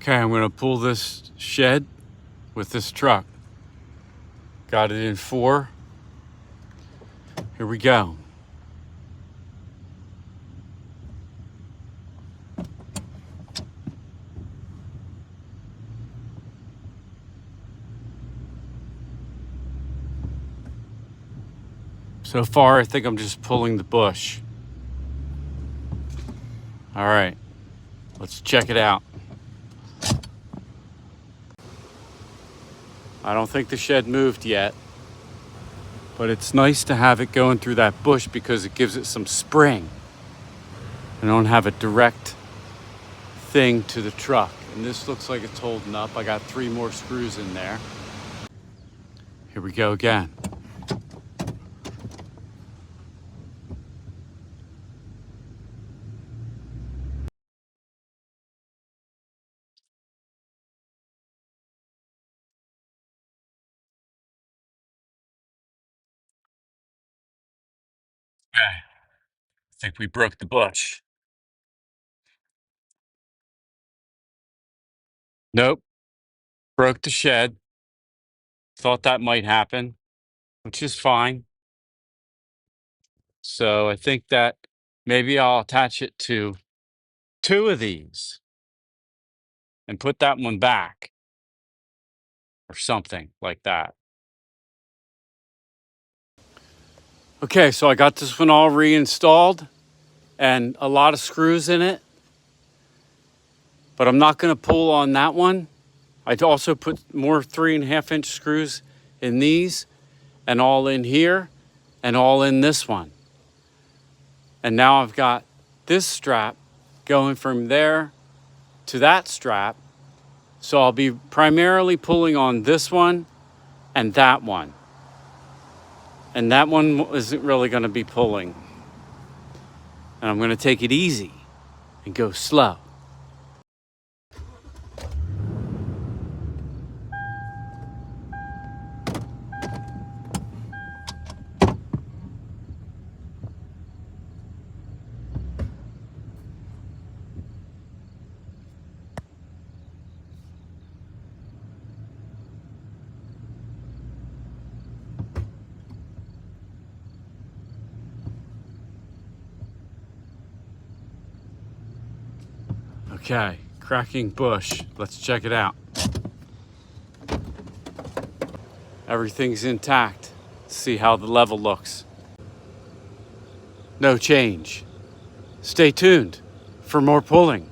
Okay, I'm gonna pull this shed with this truck. Got it in 4. Here we go. So far, I think I'm just pulling the bush. All right, let's check it out. I don't think the shed moved yet, but it's nice to have it going through that bush because it gives it some spring. I don't have a direct thing to the truck. And this looks like it's holding up. I got 3 more screws in there. Here we go again. Okay, I think we broke the bush. Nope, broke the shed. Thought that might happen, which is fine. So I think that maybe I'll attach it to 2 of these and put that one back or something like that. Okay, so I got this one all reinstalled and a lot of screws in it, but I'm not gonna pull on that one. I'd also put more 3.5-inch screws in these and all in here and all in this one. And now I've got this strap going from there to that strap. So I'll be primarily pulling on this one and that one. And that one isn't really gonna be pulling. And I'm gonna take it easy and go slow. Okay, cracking bush. Let's check it out. Everything's intact. Let's see how the level looks. No change. Stay tuned for more pulling.